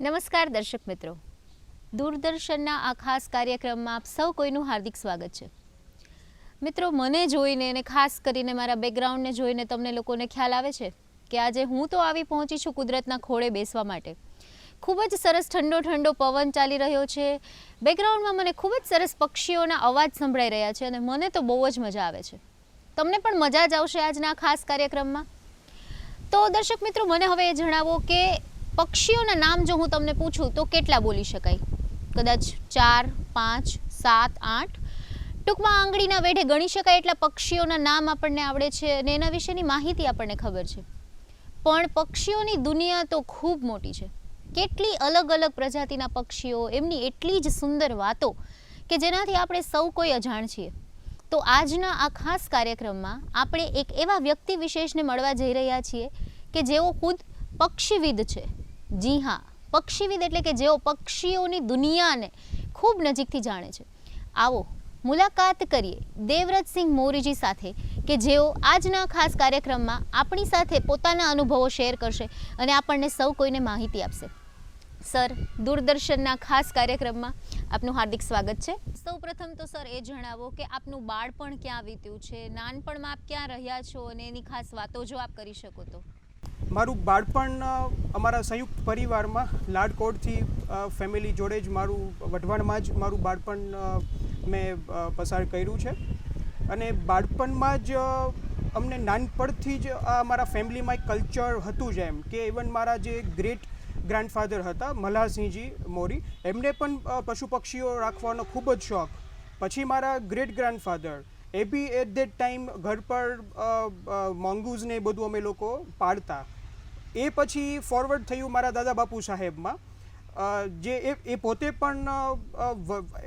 નમસ્કાર દર્શક મિત્રો, દૂરદર્શનના આ ખાસ કાર્યક્રમમાં આપ સૌ કોઈનું હાર્દિક સ્વાગત છે. મિત્રો, મને જોઈને અને ખાસ કરીને મારા બેકગ્રાઉન્ડને જોઈને તમને લોકોને ખ્યાલ આવે છે કે આજે હું તો આવી પહોંચી છું કુદરતના ખોળે બેસવા માટે. ખૂબ જ સરસ ઠંડો ઠંડો પવન ચાલી રહ્યો છે. બેકગ્રાઉન્ડમાં મને ખૂબ જ સરસ પક્ષીઓના અવાજ સંભળાઈ રહ્યા છે અને મને તો બહુ જ મજા આવે છે. તમને પણ મજા જ આવશે આજના ખાસ કાર્યક્રમમાં. તો દર્શક મિત્રો, મને હવે એ જણાવો કે પક્ષીઓના નામ જો હું તમને પૂછું તો કેટલા બોલી શકાય? કદાચ 4, 5, 7, 8, ટૂંકમાં આંગળીના વેઢે ગણી શકાય એટલા પક્ષીઓના નામ આપણને આવડે છે અને એના વિશેની માહિતી આપણને ખબર છે. પણ પક્ષીઓની દુનિયા તો ખૂબ મોટી છે. કેટલી અલગ અલગ પ્રજાતિના પક્ષીઓ, એમની એટલી જ સુંદર વાતો કે જેનાથી આપણે સૌ કોઈ અજાણ છીએ. તો આજના આ ખાસ કાર્યક્રમમાં આપણે એક એવા વ્યક્તિ વિશેષને મળવા જઈ રહ્યા છીએ કે જેઓ ખુદ પક્ષીવિદ છે. જી હા, પક્ષીવિદ એટલે કે જેઓ પક્ષીઓની દુનિયાને ખૂબ નજીકથી જાણે છે. આવો મુલાકાત કરીએ દેવવ્રતસિંહ મોરીજી સાથે કે જેઓ આજના ખાસ કાર્યક્રમમાં આપણી સાથે પોતાના અનુભવો શેર કરશે અને આપણને સૌ કોઈને માહિતી આપશે. સર, દૂરદર્શનના ખાસ કાર્યક્રમમાં આપનું હાર્દિક સ્વાગત છે. સૌપ્રથમ તો સર એ જણાવો કે આપનું બાળપણ ક્યાં વીત્યું છે, નાનપણમાં આપ ક્યાં રહ્યા છો અને એની ખાસ વાતો જો આપ કરી શકો તો. મારું બાળપણ અમારા સંયુક્ત પરિવારમાં લાડકોટથી ફેમિલી જોડે જ મારું વઢવાણમાં જ મારું બાળપણ મેં પસાર કર્યું છે. અને બાળપણમાં જ અમને નાનપણથી જ અમારા ફેમિલીમાં એક કલ્ચર હતું જ એમ કે ઇવન મારા જે ગ્રેટ ગ્રાન્ડફાધર હતા મલ્હારસિંહજી મોરી, એમને પણ પશુ પક્ષીઓ રાખવાનો ખૂબ જ શોખ. પછી મારા ગ્રેટ ગ્રાન્ડફાધર એ બી એટ ધેટ ટાઈમ ઘર પર મોંગૂઝ ને એ બધું અમે લોકો પાળતા. એ પછી ફોરવર્ડ થયું મારા દાદા બાપુ સાહેબમાં, જે એ પોતે પણ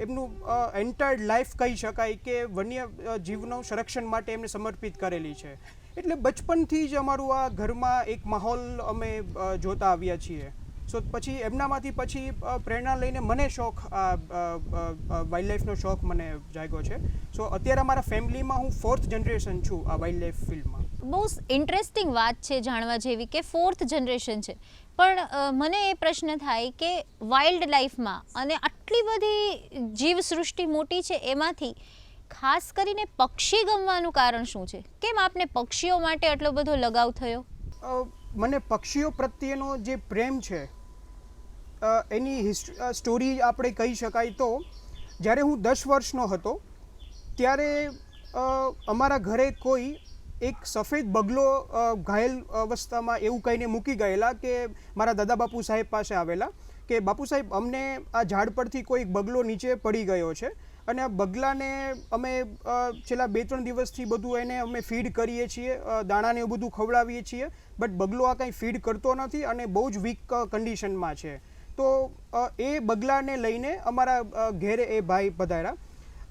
એમનું એન્ટાયર લાઈફ કહી શકાય કે વન્ય જીવનું સંરક્ષણ માટે એમને સમર્પિત કરેલી છે. એટલે બચપનથી જ અમારું આ ઘરમાં એક માહોલ અમે જોતા આવ્યા છીએ. સો પછી એમનામાંથી પછી પ્રેરણા લઈને મને શોખ વાઇલ્ડ લાઈફનો શોખ મને જાગ્યો છે. સો અત્યારે અમારા ફેમિલીમાં હું 4th જનરેશન છું આ વાઇલ્ડ લાઈફ ફિલ્ડમાં. બહુ ઇન્ટરેસ્ટિંગ વાત છે જાણવા જેવી કે 4th જનરેશન છે. પણ મને એ પ્રશ્ન થાય કે વાઇલ્ડ લાઈફમાં અને આટલી બધી જીવસૃષ્ટિ મોટી છે, એમાંથી ખાસ કરીને પક્ષી ગમવાનું કારણ શું છે? કેમ આપને પક્ષીઓ માટે આટલો બધો લગાવ થયો? મને પક્ષીઓ પ્રત્યેનો જે પ્રેમ છે એની સ્ટોરી આપણે કહી શકાય તો જ્યારે હું 10 વર્ષનો હતો ત્યારે અમારા ઘરે કોઈ એક સફેદ બગલો ઘાયલ અવસ્થામાં એવું કહીને મૂકી ગયેલા કે મારા દાદા બાપુ સાહેબ પાસે આવેલા કે બાપુ સાહેબ, અમને આ ઝાડ પરથી કોઈ બગલો નીચે પડી ગયો છે અને આ બગલાને અમે છેલ્લા 2-3 દિવસથી બધું એને અમે ફીડ કરીએ છીએ, દાણાને એવું બધું ખવડાવીએ છીએ, બટ બગલો આ કંઈ ફીડ કરતો નથી અને બહુ જ વીક કન્ડિશનમાં છે. તો એ બગલાને લઈને અમારા ઘેરે એ ભાઈ પધાર્યા.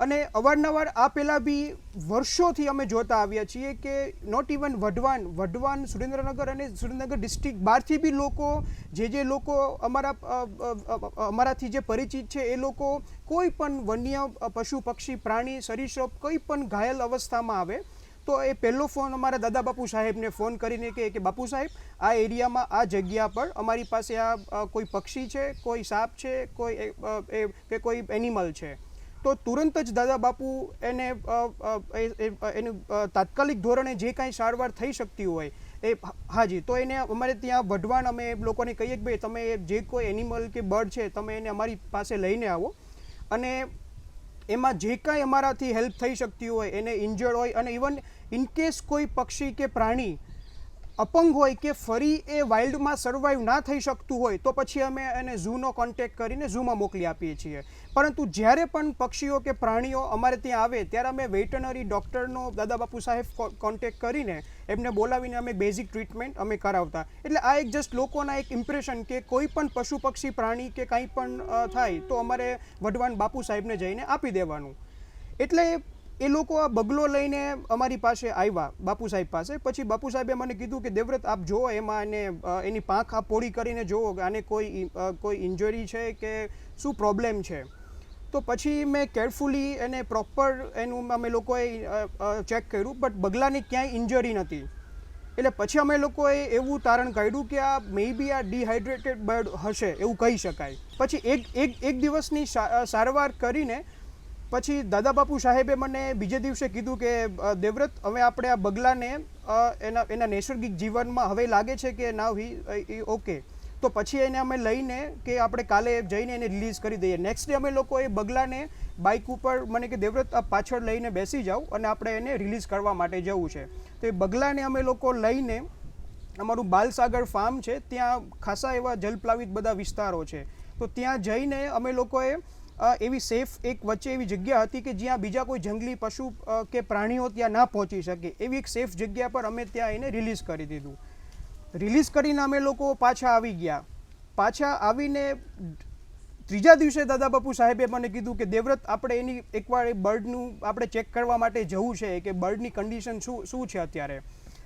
અને અવારનવાર આ પહેલાં બી વર્ષોથી અમે જોતા આવ્યા છીએ કે નોટ ઇવન વઢવાણ, સુરેન્દ્રનગર અને સુરેન્દ્રનગર ડિસ્ટ્રિક્ટ બહારથી બી લોકો, જે લોકો અમારાથી જે પરિચિત છે એ લોકો કોઈ પણ વન્ય પશુ પક્ષી પ્રાણી સરીસૃપ કોઈ પણ ઘાયલ અવસ્થામાં આવે તો એ પહેલો ફોન અમારા દાદા બાપુ સાહેબને ફોન કરીને કે બાપુ સાહેબ, આ એરિયામાં આ જગ્યા પર અમારી પાસે આ કોઈ પક્ષી છે, કોઈ સાપ છે, કોઈ એનિમલ છે. તો તુરંત જ દાદા બાપુ એનું તાત્કાલિક ધોરણે જે કાંઈ સારવાર થઈ શકતી હોય એ હાજી, તો એને અમારે ત્યાં વઢવાણ અમે લોકોને કહીએ કે ભાઈ તમે જે કોઈ એનિમલ કે બર્ડ છે તમે એને અમારી પાસે લઈને આવો અને એમાં જે કાંઈ અમારાથી હેલ્પ થઈ શકતી હોય, એને ઇન્જર્ડ હોય અને ઇવન ઇનકેસ કોઈ પક્ષી કે પ્રાણી અપંગ હોય કે ફરી એ વાઇલ્ડમાં સર્વાઈવ ના થઈ શકતું હોય તો પછી અમે એને ઝૂનો કોન્ટેક્ટ કરીને ઝૂમાં મોકલી આપીએ છીએ. પરંતુ જ્યારે પણ પક્ષીઓ કે પ્રાણીઓ અમારે ત્યાં આવે ત્યારે અમે વેટરનરી ડૉક્ટરનો દાદા બાપુ સાહેબ કોન્ટેક્ટ કરીને એમને બોલાવીને અમે બેઝિક ટ્રીટમેન્ટ અમે કરાવતા. એટલે આ એક જસ્ટ લોકોના એક ઇમ્પ્રેશન કે કોઈ પણ પશુ પક્ષી પ્રાણી કે કંઈ પણ થાય તો અમારે વઢવાણ બાપુ સાહેબને જઈને આપી દેવાનું. એટલે એ લોકો આ બગલો લઈને અમારી પાસે આવ્યા બાપુ સાહેબ પાસે. પછી બાપુ સાહેબે મને કીધું કે દેવવ્રત, આપ જુઓ એમાં એની પાંખ આપ પોળી કરીને જુઓ કે આને કોઈ ઇન્જરી છે કે શું પ્રોબ્લેમ છે. તો પછી મેં કેરફુલી એને પ્રોપર એનું અમે લોકોએ ચેક કર્યું, બટ બગલાની ક્યાંય ઇન્જરી નથી. એટલે પછી અમે લોકોએ એવું તારણ કાઢ્યું કે આ મે બી આ ડિહાઇડ્રેટેડ બર્ડ હશે એવું કહી શકાય. પછી એક દિવસની સારવાર કરીને પછી દાદા બાપુ સાહેબે મને બીજે દિવસે કીધું કે દેવવ્રત, હવે આપણે આ બગલાને એના નૈસર્ગિક જીવનમાં હવે લાગે છે કે નાવ હી ઓકે. તો પછી એને અમે લઈને કે આપણે કાલે જઈને એને રિલીઝ કરી દઈએ. નેક્સ્ટ ડે અમે લોકો એ બગલાને બાઇક ઉપર મને કે દેવવ્રત આ પાછળ લઈને બેસી જાઓ અને આપણે એને રિલીઝ કરવા માટે જવું છે. તો એ બગલાને અમે લોકો લઈને અમારું બાલસાગર ફાર્મ છે, ત્યાં ખાસા એવા જલપ્લાવિત બધા વિસ્તારો છે, તો ત્યાં જઈને અમે લોકોએ એવી સેફ એક વચ્ચે એવી જગ્યા હતી કે જ્યાં બીજા કોઈ જંગલી પશુ કે પ્રાણીઓ ત્યાં ના પહોંચી શકે, એવી એક સેફ જગ્યા પર અમે ત્યાં એને રિલીઝ કરી દીધું. રિલીઝ કરીને અમે લોકો પાછા આવી ગયા. પાછા આવીને ત્રીજા દિવસે દાદા બાપુ સાહેબે મને કીધું કે દેવવ્રત, આપણે એની એકવાર એ બર્ડનું આપણે ચેક કરવા માટે જવું છે કે બર્ડની કન્ડિશન શું છે અત્યારે.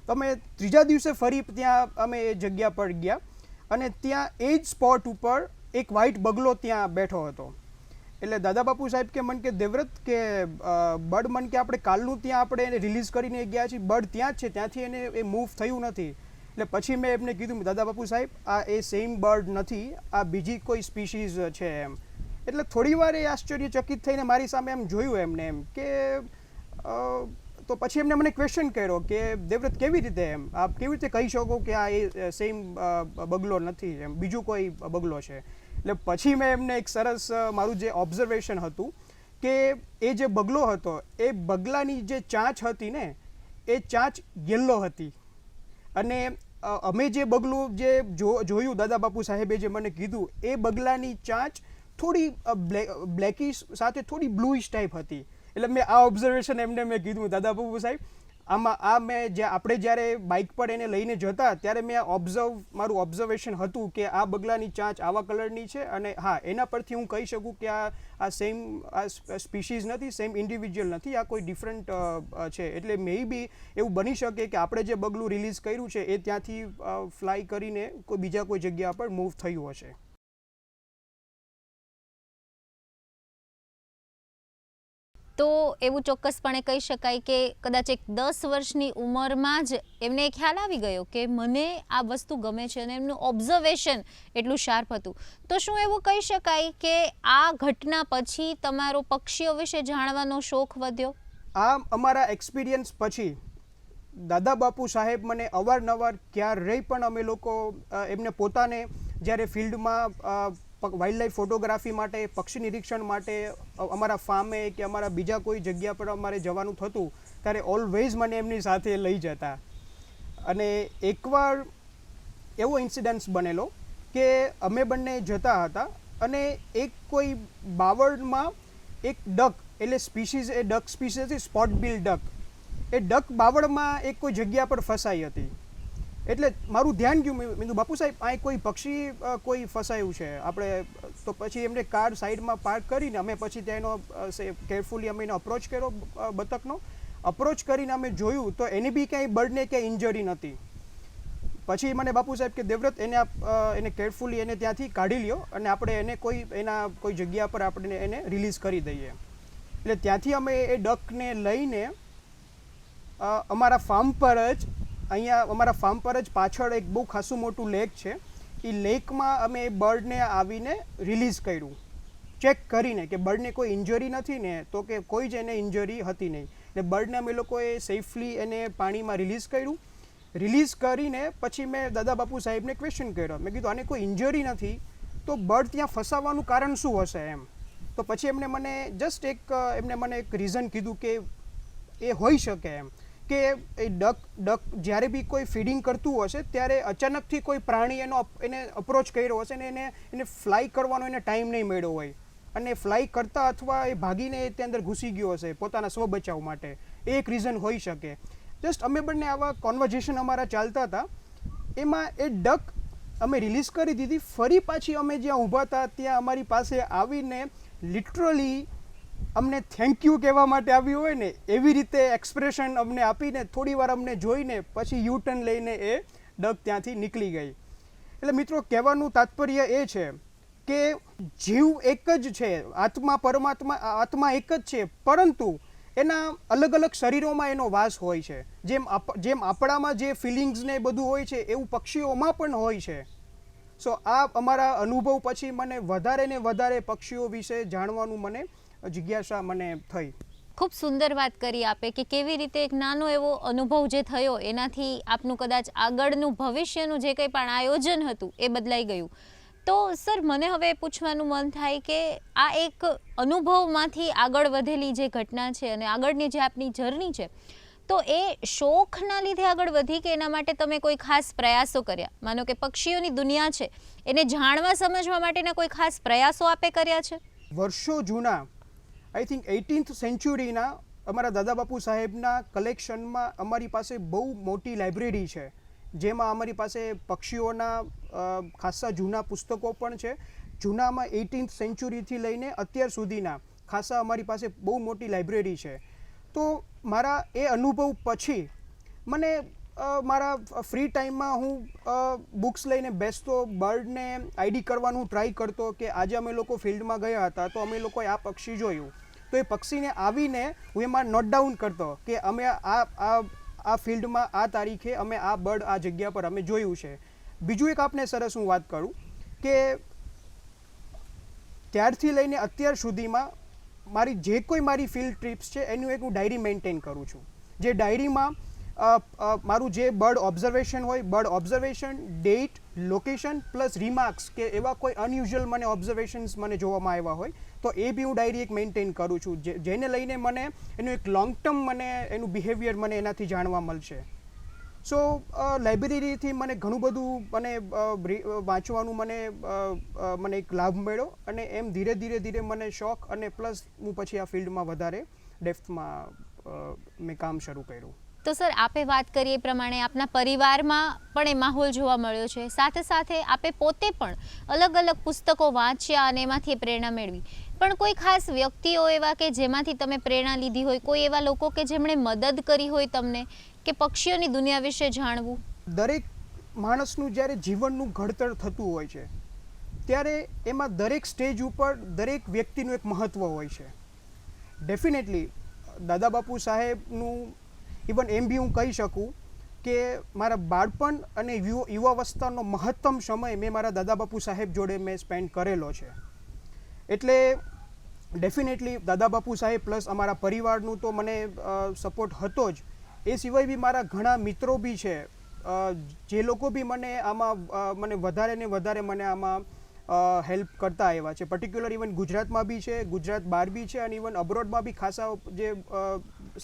તો અમે ત્રીજા દિવસે ફરી ત્યાં અમે એ જગ્યા પર ગયા અને ત્યાં એ જ સ્પોટ ઉપર એક વ્હાઇટ બગલો ત્યાં બેઠો હતો. એટલે દાદા બાપુ સાહેબ કે મન કે દેવવ્રત કે બર્ડ મન કે આપણે કાલનું ત્યાં આપણે એને રિલીઝ કરીને ગયા છીએ, બર્ડ ત્યાં જ છે, ત્યાંથી એને એ મૂવ થયું નથી. એટલે પછી મેં એમને કીધું દાદા બાપુ સાહેબ, આ એ સેમ બર્ડ નથી, આ બીજી કોઈ સ્પીશીઝ છે એમ. એટલે થોડી વાર એ આશ્ચર્યચકિત થઈને મારી સામે એમ જોયું એમને એમ કે તો પછી એમને મને ક્વેશ્ચન કર્યો કે દેવવ્રત કેવી રીતે એમ આપ કેવી રીતે કહી શકો કે આ એ સેમ બગલો નથી એમ, બીજું કોઈ બગલો છે. એટલે પછી મેં એમને એક સરસ મારું જે ઓબ્ઝર્વેશન હતું કે એ જે બગલો હતો એ બગલાની જે ચાંચ હતી ને એ ચાંચ યલો હતી અને અમે જે બગલું જે જોયું દાદા બાપુ સાહેબે જે મને કીધું એ બગલાની ચાંચ થોડી બ્લેકિશ સાથે થોડી બ્લુઇશ ટાઈપ હતી. એટલે મેં આ ઓબ્ઝર્વેશન એમને મેં કીધું દાદા બાપુ સાહેબ આમાં મેં જે આપણે જ્યારે બાઇક પર એને લઈને જતા ત્યારે મેં મારું ઓબ્ઝર્વેશન હતું કે આ બગલાની ચાંચ આવા કલરની છે અને હા, એના પરથી હું કહી શકું કે આ સેમ સ્પીશીઝ નથી, સેમ ઇન્ડિવિજ્યુઅલ નથી, આ કોઈ ડિફરન્ટ છે. એટલે મે બી એવું બની શકે કે આપણે જે બગલું રિલીઝ કર્યું છે એ ત્યાંથી ફ્લાય કરીને કોઈ બીજા કોઈ જગ્યા પર મૂવ થયું હશે. તો એવું ચોક્કસપણે કહી શકાય કે કદાચ એક 10 વર્ષની ઉંમરમાં જ એમને ખ્યાલ આવી ગયો કે મને આ વસ્તુ ગમે છે અને એમનું ઓબ્ઝર્વેશન એટલું શાર્પ હતું. તો શું એવું કહી શકાય કે આ ઘટના પછી તમારો પક્ષીઓ વિશે જાણવાનો શોખ વધ્યો? આ અમારા એક્સપિરિયન્સ પછી દાદા બાપુ સાહેબ મને અવારનવાર ક્યારેય પણ અમે લોકો એમને પોતાને જ્યારે ફિલ્ડમાં વાઇલ્ડ લાઈફ ફોટોગ્રાફી માટે, પક્ષી નિરીક્ષણ માટે અમારા ફાર્મે કે અમારા બીજા કોઈ જગ્યા પર અમારે જવાનું થતું ત્યારે ઓલવેઝ મને એમની સાથે લઈ જતા. અને એકવાર એવો ઇન્સિડન્સ બનેલો કે અમે બંને જતા હતા અને એક કોઈ બાવળમાં એક ડક, એટલે સ્પીશીઝ એ ડક સ્પીશીઝ હતી, સ્પોટ બિલ ડક. એ ડક બાવળમાં એક કોઈ જગ્યા પર ફસાઈ હતી. એટલે મારું ધ્યાન ગયું, મેં કીધું બાપુ સાહેબ આ કોઈ પક્ષી કોઈ ફસાયું છે આપણે. તો પછી એમને કાર સાઈડમાં પાર્ક કરીને અમે પછી તેનો કેરફુલી અમે એનો અપ્રોચ કર્યો, બતકનો અપ્રોચ કરીને અમે જોયું તો એની બી ક્યાંય બર્ડને ક્યાંય ઇન્જરી નહોતી. પછી મને બાપુ સાહેબ કે દેવવ્રત એને કેરફુલી એને ત્યાંથી કાઢી લ્યો અને આપણે એને કોઈ જગ્યા પર આપણે એને રિલીઝ કરી દઈએ. એટલે ત્યાંથી અમે એ ડકને લઈને અમારા ફાર્મ પર જ અહીંયા અમારા ફાર્મ પર જ પાછળ એક બહુ ખાસું મોટું લેક છે, એ લેકમાં અમે એ બર્ડને આવીને રિલીઝ કર્યું, ચેક કરીને કે બર્ડને કોઈ ઇન્જરી નથી ને, તો કે કોઈ જ એને ઇન્જરી હતી નહીં. એટલે બર્ડને અમે લોકોએ સેફલી એને પાણીમાં રિલીઝ કર્યું. રિલીઝ કરીને પછી મેં દાદા બાપુ સાહેબને ક્વેશ્ચન કર્યો, મેં કીધું આને કોઈ ઇન્જરી નથી તો બર્ડ ત્યાં ફસાવાનું કારણ શું હશે એમ. તો પછી એમને મને એક રીઝન કીધું કે એ હોઈ શકે એમ કે એ ડક જ્યારે બી કોઈ ફીડિંગ કરતું હશે ત્યારે અચાનકથી કોઈ પ્રાણી એને અપ્રોચ કર્યો હશે ને એને ફ્લાય કરવાનો એને ટાઈમ નહીં મળ્યો હોય અને ફ્લાય કરતા અથવા એ ભાગીને તે અંદર ઘૂસી ગયો હશે પોતાના સ્વ બચાવ માટે. એ એક રીઝન હોઈ શકે. જસ્ટ અમે બંને આવા કોન્વર્ઝેશન અમારા ચાલતા હતા. એમાં એ ડક અમે રિલીઝ કરી દીધી. ફરી પાછી અમે જ્યાં ઊભા હતા ત્યાં અમારી પાસે આવીને લિટરલી અમને થેન્ક યુ કહેવા માટે આવ્યું હોય ને એવી રીતે એક્સપ્રેશન અમને આપીને થોડી વાર અમને જોઈને પછી યુ ટર્ન લઈને એ ડક ત્યાંથી નીકળી ગઈ. એટલે મિત્રો કહેવાનું તાત્પર્ય એ છે કે જીવ એક જ છે, આત્મા પરમાત્મા આત્મા એક જ છે, પરંતુ એના અલગ અલગ શરીરોમાં એનો વાસ હોય છે. જેમ આપણામાં જે ફિલિંગ્સ ને બધું હોય છે એવું પક્ષીઓમાં પણ હોય છે. સો આ અમારા અનુભવ પછી મને વધારે ને વધારે પક્ષીઓ વિશે જાણવાનું મને જિજ્ઞાસા મને થઈ. ખૂબ સુંદર વાત કરી આપે કે કેવી રીતે એક નાનો એવો અનુભવ જે થયો એનાથી આપનું કદાચ આગળનું ભવિષ્યનું જે કંઈ પણ આયોજન હતું એ બદલાઈ ગયું. તો સર મને હવે પૂછવાનું મન થાય કે આ એક અનુભવમાંથી આગળ વધેલી જે ઘટના છે અને આગળની જે આપની જર્ની છે તો એ શોખના લીધે આગળ વધી કે એના માટે તમે કોઈ ખાસ પ્રયાસો કર્યા? માનો કે પક્ષીઓની દુનિયા છે એને જાણવા સમજવા માટેના કોઈ ખાસ પ્રયાસો આપે કર્યા છે? વર્ષો જૂના આઈ થિંક 18th સેન્ચુરીના અમારા દાદા બાપુ સાહેબના કલેક્શનમાં અમારી પાસે બહુ મોટી લાઇબ્રેરી છે, જેમાં અમારી પાસે પક્ષીઓના ખાસા જૂના પુસ્તકો પણ છે. જૂનામાં 18th સેન્ચુરીથી લઈને અત્યાર સુધીના ખાસા અમારી પાસે બહુ મોટી લાઇબ્રેરી છે. તો મારા એ અનુભવ પછી મને મારા ફ્રી ટાઈમમાં હું બુક્સ લઈને બેસતો, બર્ડને આઈડી કરવાનું ટ્રાય કરતો કે આજે અમે લોકો ફિલ્ડમાં ગયા હતા તો અમે લોકોએ આ પક્ષી જોયું, તો એ પક્ષીને આવીને હું એમાં નોટ ડાઉન કરતો કે અમે આ ફિલ્ડમાં આ તારીખે અમે આ બર્ડ આ જગ્યા પર અમે જોયું છે. બીજું એક આપને સરસ હું વાત કરું કે ત્યારથી લઈને અત્યાર સુધીમાં મારી જે કોઈ મારી ફિલ્ડ ટ્રીપ્સ છે એનું એક હું ડાયરી મેન્ટેન કરું છું. જે ડાયરીમાં મારું જે બર્ડ ઓબ્ઝર્વેશન હોય, bird observation, date, location plus remarks કે એવા કોઈ અનયુઝ્યુઅલ મને ઓબ્ઝર્વેશન્સ મને જોવામાં આવ્યા હોય તો એ બી હું ડાયરી એક મેન્ટેન કરું છું, જેને લઈને મને એનું એક લોંગ ટર્મ મને એનું બિહેવિયર મને એનાથી જાણવા મળશે. સો લાઇબ્રેરીથી મને ઘણું બધું વાંચવાનું મને એક લાભ મળ્યો અને એમ ધીરે ધીરે મને શોખ અને પ્લસ હું પછી આ ફિલ્ડમાં વધારે ડેપ્થમાં મેં કામ શરૂ કર્યું. તો સર આપે વાત કરી એ પ્રમાણે આપના પરિવારમાં પણ એ માહોલ જોવા મળ્યો છે, સાથે સાથે આપે પોતે પણ અલગ અલગ પુસ્તકો વાંચ્યા અને એમાંથી એ પ્રેરણા મેળવી. પણ કોઈ ખાસ વ્યક્તિઓ એવા કે જેમાંથી તમે પ્રેરણા લીધી હોય, કોઈ એવા લોકો કે જેમણે મદદ કરી હોય તમને કે પક્ષીઓની દુનિયા વિશે જાણવું? દરેક માણસનું જ્યારે જીવનનું ઘડતર થતું હોય છે ત્યારે એમાં દરેક સ્ટેજ ઉપર દરેક વ્યક્તિનું એક મહત્ત્વ હોય છે. ડેફિનેટલી દાદા બાપુ સાહેબનું ઇવન એમ બી હું કહી શકું કે મારા બાળપણ અને યુવાવસ્થાનો મહત્તમ સમય મેં મારા દાદા બાપુ સાહેબ જોડે મેં સ્પેન્ડ કરેલો છે. એટલે ડેફિનેટલી દાદા બાપુ સાહેબ પ્લસ અમારા પરિવારનું તો મને સપોર્ટ હતો જ. એ સિવાય બી મારા ઘણા મિત્રો બી છે જે લોકો બી મને વધારે ને વધારે મને આમાં હેલ્પ કરતા આવ્યા છે. પર્ટિક્યુલર ઇવન ગુજરાતમાં બી છે, ગુજરાત બહાર બી છે અને ઇવન અબ્રોડમાં બી ખાસા જે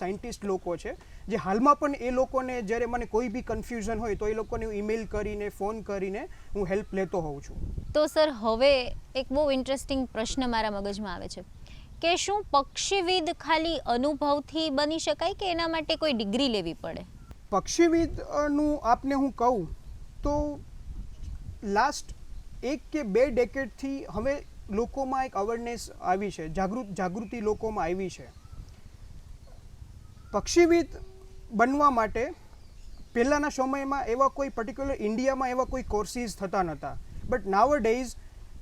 સાયન્ટિસ્ટ લોકો છે જે હાલમાં પણ એ લોકોને જ્યારે મને કોઈ બી કન્ફ્યુઝન હોય તો એ લોકોને હું ઈમેલ કરીને, ફોન કરીને હું હેલ્પ લેતો હોઉં છું. તો સર હવે એક બહુ ઇન્ટરેસ્ટિંગ પ્રશ્ન મારા મગજમાં આવે છે કે શું પક્ષીવિદ ખાલી અનુભવથી બની શકાય કે એના માટે કોઈ ડિગ્રી લેવી પડે? પક્ષીવિદનું આપને હું કહું તો લાસ્ટ 1 કે 2 ડેકેડથી હવે લોકોમાં એક અવેરનેસ આવી છે, જાગૃતિ લોકોમાં આવી છે. પક્ષીવિદ બનવા માટે પહેલાંના સમયમાં એવા કોઈ પર્ટિક્યુલર ઇન્ડિયામાં એવા કોઈ કોર્સીસ થતા નહોતા. બટ નાવ ડેઝ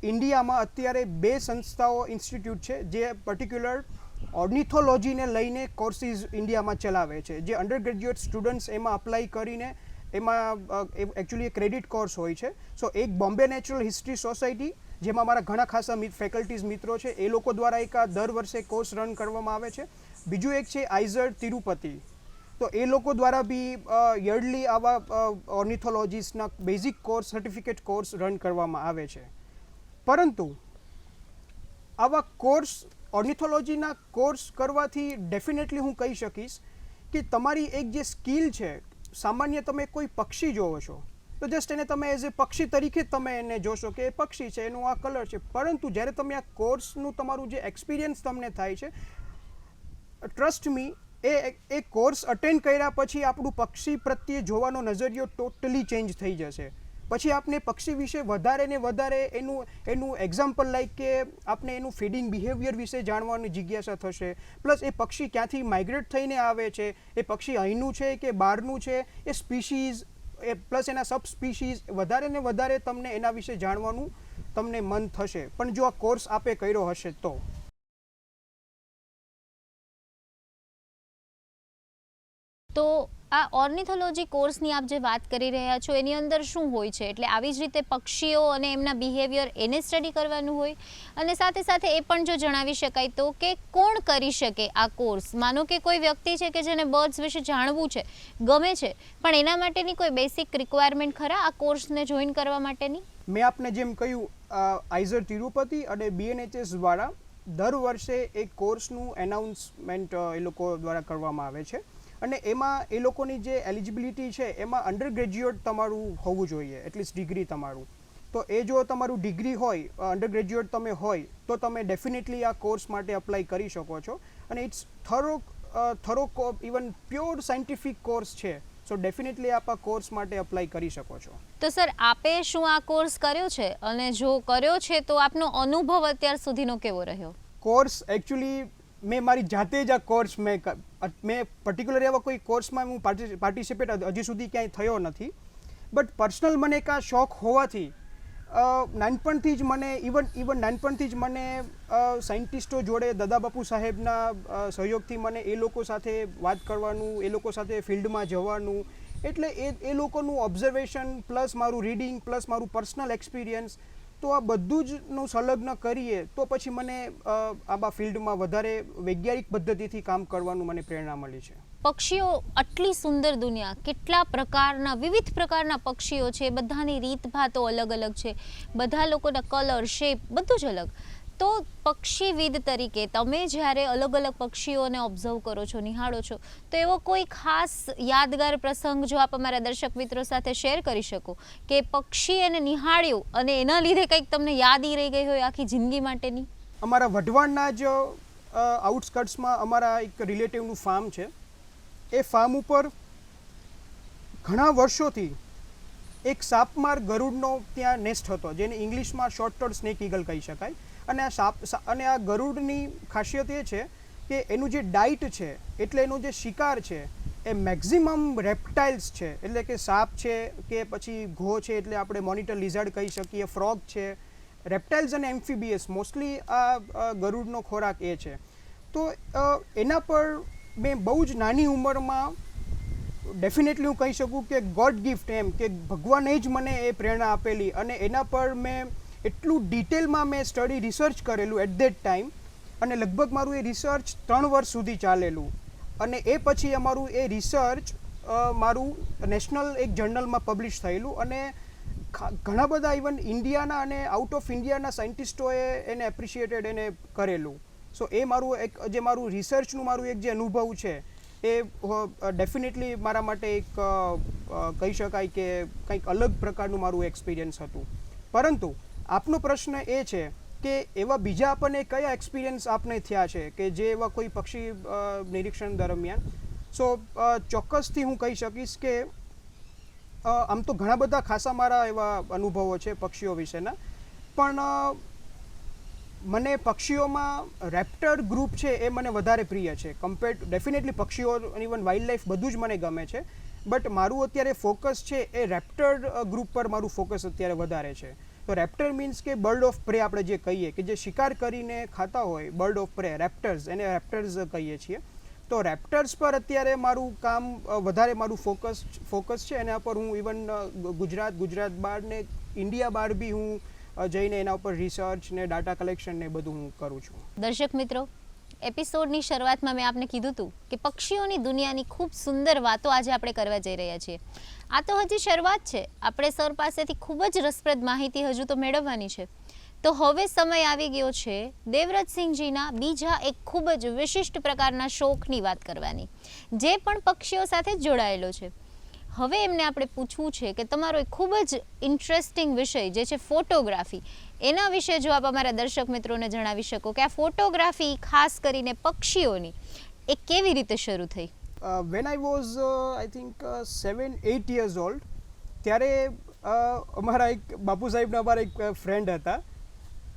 ઇન્ડિયામાં અત્યારે 2 સંસ્થાઓ, ઇન્સ્ટિટ્યૂટ છે જે પર્ટિક્યુલર ઓર્નિથોલોજીને લઈને કોર્સીસ ઇન્ડિયામાં ચલાવે છે, જે અંડર ગ્રેજ્યુએટ સ્ટુડન્ટ્સ એમાં અપ્લાય કરીને એમાં એકચ્યુઅલી ક્રેડિટ કોર્સ હોય છે. સો એક બોમ્બે નેચરલ હિસ્ટ્રી સોસાયટી, જેમાં મારા ઘણા ખાસા ફેકલ્ટીઝ મિત્રો છે, એ લોકો દ્વારા એક આ દર વર્ષે કોર્સ રન કરવામાં આવે છે. બીજું એક છે આઈઝડ તિરુપતિ, તો એ લોકો દ્વારા બી યરલી આવા ઓર્નિથોલોજીસ્ટના basic course, certificate course run કરવામાં આવે છે. પરંતુ આવા કોર્સ, ઓર્નિથોલોજીના કોર્સ કરવાથી ડેફિનેટલી હું કહી શકીશ કે તમારી એક જે સ્કિલ છે, સામાન્ય તમે કોઈ પક્ષી જોવો છો તો જસ્ટ એને તમે એઝ એ પક્ષી તરીકે તમે એને જોશો કે એ પક્ષી છે, એનું આ કલર છે. પરંતુ જ્યારે તમે આ કોર્સનું તમારું જે એક્સપિરિયન્સ તમને થાય છે, ટ્રસ્ટ મી, એ કોર્સ અટેન્ડ કર્યા પછી આપણું પક્ષી પ્રત્યે જોવાનો નજરિયો ટોટલી ચેન્જ થઈ જશે. પછી આપને પક્ષી વિશે વધારે ને વધારે એનું એક્ઝામ્પલ લાઈક કે આપને એનું ફીડિંગ બિહેવિયર વિશે જાણવાની જિજ્ઞાસા થશે. પ્લસ એ પક્ષી ક્યાંથી માઇગ્રેટ થઈને આવે છે, એ પક્ષી અહીંનું છે કે બહારનું છે, એ સ્પીશીઝ પ્લસ એના સબ સ્પીશીઝ, વધારે ને વધારે તમને એના વિશે જાણવાનું તમને મન થશે. પણ જો આ કોર્સ આપે કર્યો હશે તો તો આ ઓર્નિથોલોજી કોર્સની આપ જે વાત કરી રહ્યા છો એની અંદર શું હોય છે? એટલે આવી જ રીતે પક્ષીઓ અને એમના બિહેવિયર એને સ્ટડી કરવાનું હોય, અને સાથે સાથે એ પણ જો જણાવી શકાય તો કે કોણ કરી શકે આ કોર્સ? માનો કે કોઈ વ્યક્તિ છે કે જેને બર્ડ્સ વિશે જાણવું છે, ગમે છે, પણ એના માટેની કોઈ બેસિક રિક્વાયરમેન્ટ ખરા આ કોર્સને જોઈન કરવા માટેની? મેં આપને જેમ કહ્યું, આઈઝર તિરુપતિ અને BNHS દ્વારા દર વર્ષે એક કોર્સનું એનાઉન્સમેન્ટ એ લોકો દ્વારા કરવામાં આવે છે, અને એમાં એ લોકોની જે એલિજિબિલિટી છે એમાં અંડર ગ્રેજ્યુએટ તમારું હોવું જોઈએ, એટલીસ્ટ ડિગ્રી તમારું. તો એ જો તમારું ડિગ્રી હોય, અંડર ગ્રેજ્યુએટ તમે હોય, તો તમે ડેફિનેટલી આ કોર્સ માટે અપ્લાય કરી શકો છો. અને it's thorough even pure scientific course છે. સો ડેફિનેટલી આપ આ કોર્સ માટે અપ્લાય કરી શકો છો. તો સર, આપે શું આ કોર્સ કર્યો છે, અને જો કર્યો છે તો આપનો અનુભવ અત્યાર સુધીનો કેવો રહ્યો? કોર્સ એકચ્યુઅલી મેં મારી જાતે જ આ કોર્સ મેં પર્ટિક્યુલર એવા કોઈ કોર્સમાં હું પાર્ટિસિપેટ હજી સુધી ક્યાંય થયો નથી. બટ પર્સનલ મને એક આ શોખ હોવાથી નાનપણથી જ મને નાનપણથી જ મને સાયન્ટિસ્ટો જોડે દાદા બાપુ સાહેબના સહયોગથી મને એ લોકો સાથે વાત કરવાનું, એ લોકો સાથે ફિલ્ડમાં જવાનું, એટલે એ લોકોનું ઓબ્ઝર્વેશન પ્લસ મારું રીડિંગ પ્લસ મારું પર્સનલ એક્સપિરિયન્સ, તો આ બધું જ નું સંલગ્ન કરીએ તો પછી મને આ ફિલ્ડમાં વધારે વૈજ્ઞાનિક પદ્ધતિથી કામ કરવાનું મને પ્રેરણા મળી છે. પક્ષીઓ, આટલી સુંદર દુનિયા, કેટલા પ્રકારના વિવિધ પ્રકારના પક્ષીઓ છે, બધાની રીતભાતો અલગ અલગ છે, બધા લોકોના કલર, શેપ બધું જ અલગ. તો પક્ષીવિદ તરીકે તમે જ્યારે અલગ અલગ પક્ષીઓને ઓબ્ઝર્વ કરો છો, નિહાળો છો, તો એવો કોઈ ખાસ યાદગાર પ્રસંગ જો આપ અમારા દર્શક મિત્રો સાથે શેર કરી શકો કે પક્ષી એને નિહાળ્યું અને એના લીધે કંઈક તમને યાદી રહી ગઈ હોય આખી જિંદગી માટેની? અમારા વઢવાણના જ આઉટસ્કર્ટ્સમાં અમારા એક રિલેટિવનું ફાર્મ છે. એ ફાર્મ ઉપર ઘણા વર્ષોથી એક સાપમાર ગરુડનો ત્યાં નેસ્ટ હતો, જેને ઇંગ્લિશમાં શોર્ટ-ટોડ સ્નેક ઈગલ કહી શકાય. અને આ ગરુડની ખાસિયત એ છે કે એનું જે ડાઇટ છે, એટલે એનો જે શિકાર છે એ મેક્ઝિમમ રેપ્ટાઇલ્સ છે, એટલે કે સાપ છે કે પછી ઘો છે, એટલે આપણે મોનિટર લિઝાર્ડ કહી શકીએ, ફ્રોગ છે, રેપ્ટાઇલ્સ અને એમ્ફિબિયસ મોસ્ટલી આ ગરુડનો ખોરાક એ છે. તો એના પર મેં બહુ જ નાની ઉંમરમાં ડેફિનેટલી હું કહી શકું કે ગોડ ગિફ્ટ, એમ કે ભગવાને જ મને એ પ્રેરણા આપેલી, અને એના પર મેં એટલું ડિટેલમાં મેં સ્ટડી રિસર્ચ કરેલું એટ ધેટ ટાઈમ, અને લગભગ મારું એ રિસર્ચ 3 વર્ષ સુધી ચાલેલું. અને એ પછી અમારું એ રિસર્ચ મારું નેશનલ એક જર્નલમાં પબ્લિશ થયેલું, અને ઘણા બધા ઇવન ઇન્ડિયાના અને આઉટ ઓફ ઇન્ડિયાના સાયન્ટિસ્ટોએ એને એપ્રિશિએટેડ એને કરેલું. સો એ મારું એક જે મારું રિસર્ચનું મારું એક જે અનુભવ છે એ ડેફિનેટલી મારા માટે એક કહી શકાય કે કંઈક અલગ પ્રકારનું મારું એક્સપિરિયન્સ હતું. પરંતુ આપનો પ્રશ્ન એ છે કે એવા બીજા આપણને કયા એક્સપિરિયન્સ આપને થયા છે કે જે એવા કોઈ પક્ષી નિરીક્ષણ દરમિયાન? સો ચોક્કસથી હું કહી શકીશ કે આમ તો ઘણા બધા ખાસા મારા એવા અનુભવો છે પક્ષીઓ વિશેના, પણ મને પક્ષીઓમાં રેપ્ટર ગ્રુપ છે એ મને વધારે પ્રિય છે ડેફિનેટલી પક્ષીઓ ઇવન વાઇલ્ડ લાઈફ બધું જ મને ગમે છે, બટ મારું અત્યારે ફોકસ છે એ રેપ્ટર ગ્રુપ પર મારું ફોકસ અત્યારે વધારે છે. તો રેપ્ટર મીન્સ કે બર્ડ ઓફ પ્રે આપણે જે કહીએ કે જે શિકાર કરીને ખાતા હોય, બર્ડ ઓફ પ્રે, રેપ્ટર્સ, એને રેપ્ટર્સ કહીએ છીએ. તો રેપ્ટર્સ પર અત્યારે મારું કામ વધારે મારું ફોકસ છે. એના પર હું ઇવન ગુજરાત બહાર ને ઇન્ડિયા બહાર બી હું જઈને એના ઉપર રિસર્ચ ને ડાટા કલેક્શન ને બધું હું કરું છું. દર્શક મિત્રો, એપિસોડની શરૂઆતમાં મેં આપને કીધું હતું કે પક્ષીઓની દુનિયાની ખૂબ સુંદર વાતો આજે આપણે કરવા જઈ રહ્યા છીએ. આ તો હજી શરૂઆત છે, આપણે સર પાસેથી ખૂબ જ રસપ્રદ માહિતી હજુ તો મેળવવાની છે. તો હવે સમય આવી ગયો છે દેવવ્રતસિંહજીના બીજા એક ખૂબ જ વિશિષ્ટ પ્રકારના શોખની વાત કરવાની, જે પણ પક્ષીઓ સાથે જ જોડાયેલો છે. હવે એમને આપણે પૂછવું છે કે તમારો એક ખૂબ જ ઇન્ટરેસ્ટિંગ વિષય જે છે ફોટોગ્રાફી, એના વિશે જો આપ અમારા દર્શક મિત્રોને જણાવી શકો કે આ ફોટોગ્રાફી ખાસ કરીને પક્ષીઓની એ કેવી રીતે શરૂ થઈ? When I was I think 7-8 years old, ત્યારે અમારા એક બાપુ સાહેબના અમારા એક ફ્રેન્ડ હતા,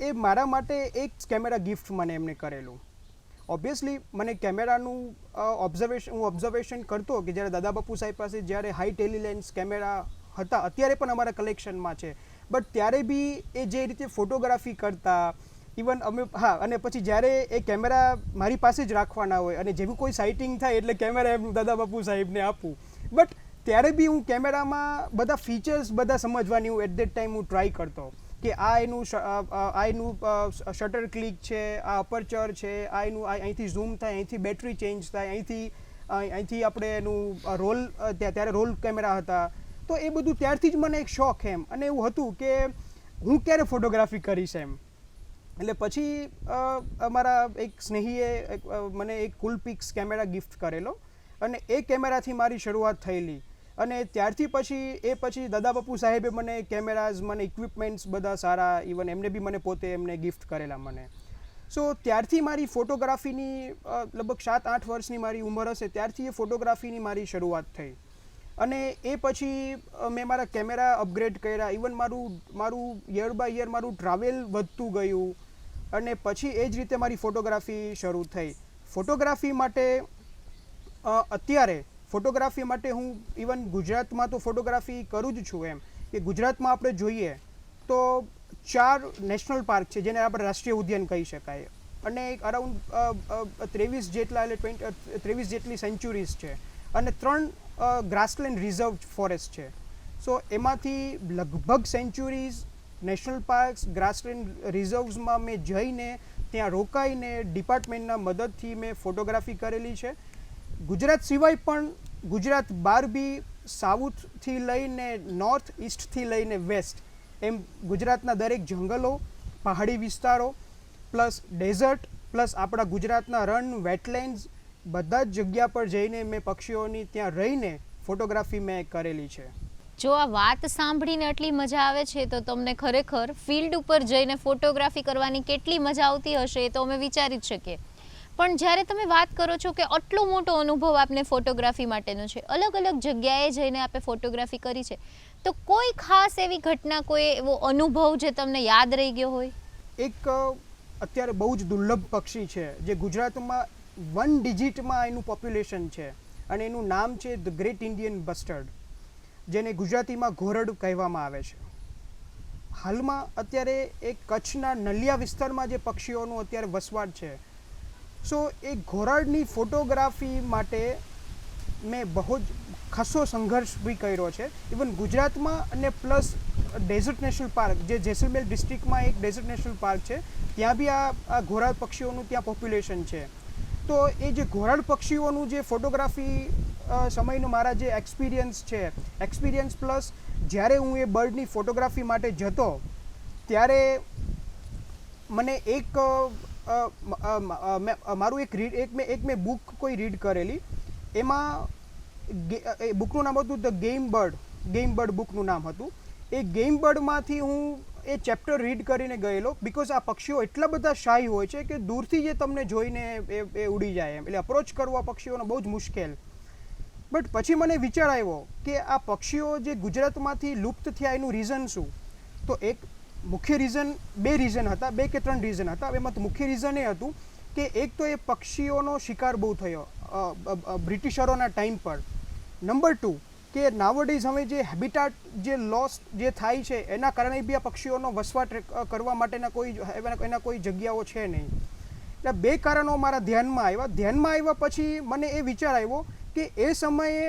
એ મારા માટે એક કેમેરા ગિફ્ટ મને એમને કરેલું. ઓબ્વિયસલી મને કેમેરાનું હું ઓબ્ઝર્વેશન કરતો કે જ્યારે દાદા બાપુ સાહેબ પાસે જ્યારે હાઈ ટેલીલેન્સ કેમેરા હતા, અત્યારે પણ અમારા કલેક્શનમાં છે, બટ ત્યારે બી એ જે રીતે ફોટોગ્રાફી કરતા, ઇવન અમે અને પછી જ્યારે એ કેમેરા મારી પાસે જ રાખવાના હોય અને જેવું કોઈ સાઇટિંગ થાય એટલે કેમેરા એમ દાદા બાપુ સાહેબને આપું. બટ ત્યારે બી હું કેમેરામાં બધા ફીચર્સ બધા સમજવાની હું એટ દેટ ટાઈમ હું ટ્રાય કરતો કે આ એનું શટર ક્લિક છે, આ અપરચર છે, આ એનું અહીંથી ઝૂમ થાય, અહીંથી બેટરી ચેન્જ થાય, અહીંથી આપણે એનું રોલ ત્યારે રોલ કેમેરા હતા. તો એ બધું ત્યારથી જ મને એક શોખ એમ અને એવું હતું કે હું ક્યારે ફોટોગ્રાફી કરીશ એમ. એટલે પછી અમારા એક સ્નેહીએ મને એક કુલપિક્સ કેમેરા ગિફ્ટ કરેલો અને એ કેમેરાથી મારી શરૂઆત થયેલી અને ત્યારથી પછી દાદા બાપુ સાહેબે મને કેમેરાઝ, મને ઇક્વિપમેન્ટ્સ બધા સારા, ઇવન એમને બી મને પોતે એમને ગિફ્ટ કરેલા મને. સો ત્યારથી મારી ફોટોગ્રાફીની લગભગ 7-8 વર્ષની મારી ઉંમર હશે ત્યારથી એ ફોટોગ્રાફીની મારી શરૂઆત થઈ અને એ પછી મેં મારા કેમેરા અપગ્રેડ કર્યા. ઇવન મારું યર બાય યર મારું ટ્રાવેલ વધતું ગયું અને પછી એ જ રીતે મારી ફોટોગ્રાફી શરૂ થઈ. ફોટોગ્રાફી માટે હું ઇવન ગુજરાતમાં તો ફોટોગ્રાફી કરું જ છું એમ કે ગુજરાતમાં આપણે જોઈએ તો 4 નેશનલ પાર્ક છે જેને આપણે રાષ્ટ્રીય ઉદ્યાન કહી શકાય અને અરાઉન્ડ 23 જેટલી સેન્ચુરીઝ છે અને 3 ગ્રાસલેન્ડ રિઝર્વ ફોરેસ્ટ છે. સો એમાંથી લગભગ સેન્ચુરીઝ, નેશનલ પાર્ક્સ, ગ્રાસલેન્ડ રિઝર્વ્સમાં મેં જઈને ત્યાં રોકાઈને ડિપાર્ટમેન્ટના મદદથી મેં ફોટોગ્રાફી કરેલી છે. ગુજરાત સિવાય પણ ગુજરાત બહાર બી સાઉથથી લઈને નોર્થ, ઈસ્ટથી લઈને વેસ્ટ એમ ગુજરાતના દરેક જંગલો, પહાડી વિસ્તારો પ્લસ ડેઝર્ટ પ્લસ આપણા ગુજરાતના રન, વેટલેન્ડ્સ બધા જ જગ્યા પર જઈને મેં પક્ષીઓની ત્યાં રહીને ફોટોગ્રાફી મેં કરેલી છે. જો આ વાત સાંભળીને એટલી મજા આવે છે તો તમને ખરેખર ફિલ્ડ ઉપર જઈને ફોટોગ્રાફી કરવાની કેટલી મજા આવતી હશે એ તો અમે વિચારી જ શકીએ. પણ જ્યારે તમે વાત કરો છો કે આટલો મોટો અનુભવ આપને ફોટોગ્રાફી માટેનો છે, અલગ અલગ જગ્યાએ જઈને આપણે ફોટોગ્રાફી કરી છે, તો કોઈ ખાસ એવી ઘટના, કોઈ એવો અનુભવ જે તમને યાદ રહી ગયો હોય? એક અત્યારે બહુ જ દુર્લભ પક્ષી છે જે ગુજરાતમાં 1 ડિજિટમાં એનું પોપ્યુલેશન છે અને એનું નામ છે ધ ગ્રેટ ઇન્ડિયન બસ્ટર્ડ, જેને ગુજરાતીમાં ઘોરડ કહેવામાં આવે છે. હાલમાં અત્યારે એ કચ્છના નલિયા વિસ્તારમાં જે પક્ષીઓનું અત્યારે વસવાટ છે. સો એ ઘોરાડની ફોટોગ્રાફી માટે મેં બહુ જ ખાસો સંઘર્ષ બી કર્યો છે. ઇવન ગુજરાતમાં અને પ્લસ ડેઝર્ટ નેશનલ પાર્ક જે જેસલમેર ડિસ્ટ્રિક્ટમાં એક ડેઝર્ટ નેશનલ પાર્ક છે ત્યાં બી આ ઘોરાડ પક્ષીઓનું ત્યાં પોપ્યુલેશન છે. તો એ જે ઘોરાડ પક્ષીઓનું જે ફોટોગ્રાફી સમયનો મારા જે એક્સપિરિયન્સ પ્લસ જ્યારે હું એ બર્ડની ફોટોગ્રાફી માટે જતો ત્યારે મને મેં બુક કોઈ રીડ કરેલી. એમાં બુકનું નામ હતું ધ ગેમ બર્ડ બુકનું નામ હતું. એ ગેમ બર્ડમાંથી હું એ ચેપ્ટર રીડ કરીને ગયેલો બિકોઝ આ પક્ષીઓ એટલા બધા શાય હોય છે કે દૂરથી જે તમને જોઈને એ ઉડી જાય એમ, એટલે અપ્રોચ કરવો આ પક્ષીઓનો બહુ જ મુશ્કેલ. બટ પછી મને વિચાર આવ્યો કે આ પક્ષીઓ જે ગુજરાતમાંથી લુપ્ત થયા એનું રીઝન શું? તો એક મુખ્ય રીઝન, 2 રીઝન હતા, 2 કે 3 રીઝન હતા. એમાં મુખ્ય રીઝન એ હતું કે એક તો એ પક્ષીઓનો શિકાર બહુ થયો બ્રિટિશરોના ટાઈમ પર. નંબર 2 કે નાવડેઝ હવે જે હેબિટાટ જે લોસ જે થાય છે એના કારણે બી આ પક્ષીઓનો વસવાટ કરવા માટેના કોઈ જગ્યાઓ છે નહીં. એટલે 2 કારણો મારા ધ્યાનમાં આવ્યા. પછી મને એ વિચાર આવ્યો કે એ સમયે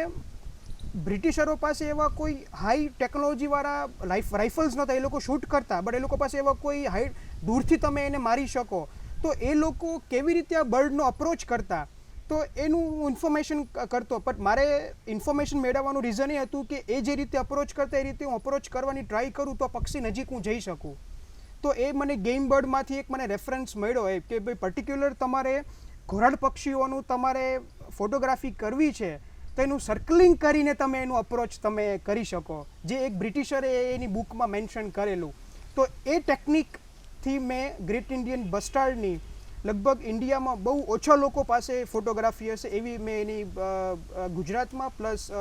બ્રિટિશરો પાસે એવા કોઈ હાઈ ટેકનોલોજીવાળા રાઇફલ્સ નહોતા. એ લોકો શૂટ કરતા બટ એ લોકો પાસે એવા કોઈ હાઈ દૂરથી તમે એને મારી શકો. તો એ લોકો કેવી રીતે આ બર્ડનો અપ્રોચ કરતા તો એનું ઇન્ફોર્મેશન કરતો. બટ મારે ઇન્ફોર્મેશન મેળવવાનું રીઝન એ હતું કે એ જે રીતે અપ્રોચ કરતા એ રીતે હું અપ્રોચ કરવાની ટ્રાય કરું તો પક્ષી નજીક હું જઈ શકું. તો એ મને ગેમ બર્ડમાંથી એક મને રેફરન્સ મળ્યો કે ભાઈ પર્ટિક્યુલર તમારે ઘોરાડ પક્ષીઓનું તમારે ફોટોગ્રાફી કરવી છે તો એનું સર્કલિંગ કરીને તમે એનું અપ્રોચ તમે કરી શકો, જે એક બ્રિટિશરે એની બુકમાં મેન્શન કરેલું. તો એ ટેકનિકથી મેં ગ્રેટ ઇન્ડિયન બસ્ટાર્ડની લગભગ ઇન્ડિયામાં બહુ ઓછા લોકો પાસે ફોટોગ્રાફી હશે એવી મેં એની ગુજરાતમાં પ્લસ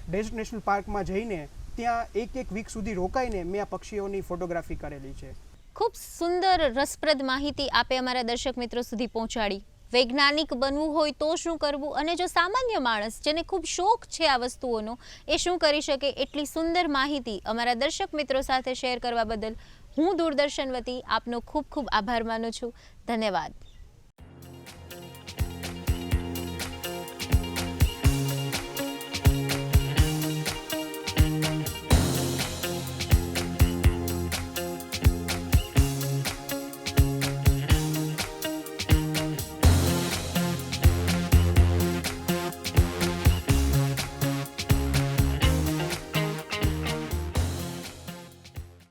ડેઝર્ટ નેશનલ પાર્કમાં જઈને ત્યાં એક વીક સુધી રોકાઈને મેં આ પક્ષીઓની ફોટોગ્રાફી કરેલી છે. ખૂબ સુંદર રસપ્રદ માહિતી આપે અમારા દર્શક મિત્રો સુધી પહોંચાડી. વૈજ્ઞાનિક બનવું હોય તો શું કરવું અને જો સામાન્ય માણસ જેને ખૂબ શોખ છે આ વસ્તુઓનો એ શું કરી શકે, એટલી સુંદર માહિતી અમારા દર્શક મિત્રો સાથે શેર કરવા બદલ હું દૂરદર્શન વતી આપનો ખૂબ ખૂબ આભાર માનું છું. ધન્યવાદ.